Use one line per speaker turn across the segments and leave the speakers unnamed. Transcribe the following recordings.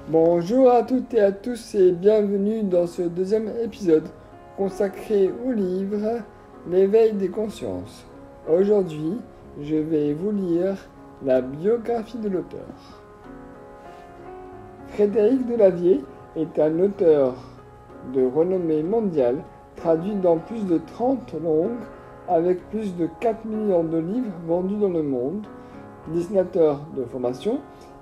Bonjour à toutes et à tous et bienvenue dans ce deuxième épisode consacré au livre L'éveil des consciences. Aujourd'hui, je vais vous lire la biographie de l'auteur. Frédéric Delavier est un auteur de renommée mondiale, traduit dans plus de 30 langues, avec plus de 4 millions de livres vendus dans le monde. Dessinateur de formation,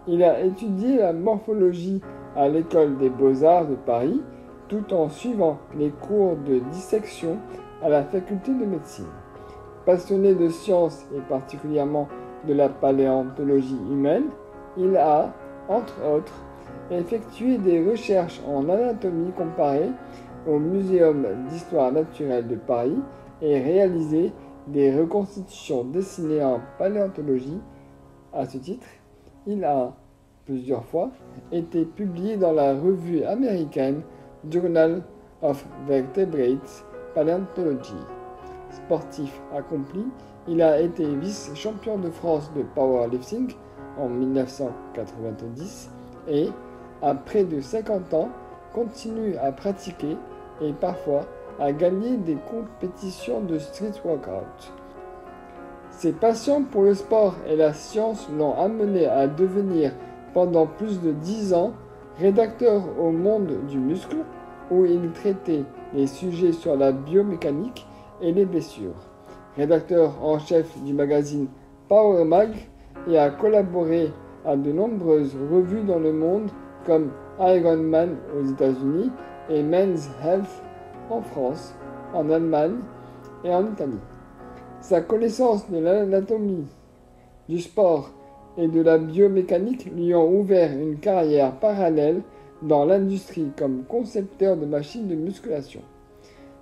il a étudié la morphologie à l'École des Beaux-Arts de Paris, tout en suivant les cours de dissection à la faculté de médecine. Passionné de sciences et particulièrement de la paléontologie humaine, il a, entre autres, effectué des recherches en anatomie comparée au Muséum d'histoire naturelle de Paris et réalisé des reconstitutions dessinées en paléontologie. À ce titre, il a plusieurs fois été publié dans la revue américaine Journal of Vertebrate Paleontology. Sportif accompli, il a été vice-champion de France de powerlifting en 1990 et, à près de 50 ans, continue à pratiquer et parfois à gagner des compétitions de street workout. Ses passions pour le sport et la science l'ont amené à devenir, pendant plus de 10 ans, rédacteur au Monde du muscle, où il traitait les sujets sur la biomécanique et les blessures. Rédacteur en chef du magazine Power Mag et a collaboré à de nombreuses revues dans le monde comme Iron Man aux États-Unis et Men's Health en France, en Allemagne et en Italie. Sa connaissance de l'anatomie, du sport et de la biomécanique lui ont ouvert une carrière parallèle dans l'industrie comme concepteur de machines de musculation.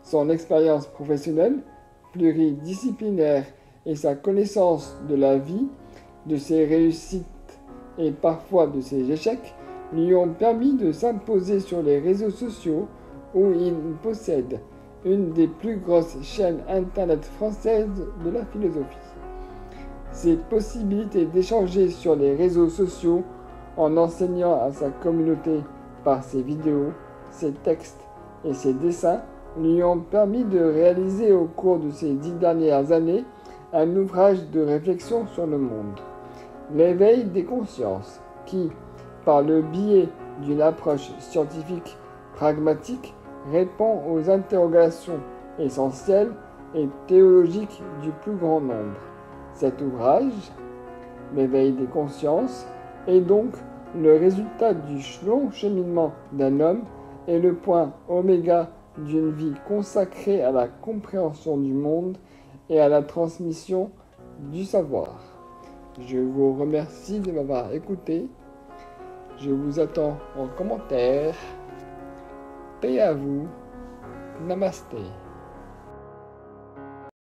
Son expérience professionnelle, pluridisciplinaire et sa connaissance de la vie, de ses réussites et parfois de ses échecs lui ont permis de s'imposer sur les réseaux sociaux où il possède une des plus grosses chaînes internet françaises de la philosophie. Ses possibilités d'échanger sur les réseaux sociaux en enseignant à sa communauté par ses vidéos, ses textes et ses dessins lui ont permis de réaliser au cours de ces 10 dernières années un ouvrage de réflexion sur le monde, L'éveil des consciences, qui, par le biais d'une approche scientifique pragmatique, répond aux interrogations essentielles et théologiques du plus grand nombre. Cet ouvrage, L'éveil des consciences, est donc le résultat du long cheminement d'un homme et le point oméga d'une vie consacrée à la compréhension du monde et à la transmission du savoir. Je vous remercie de m'avoir écouté. Je vous attends en commentaire. Paix à vous. Namasté.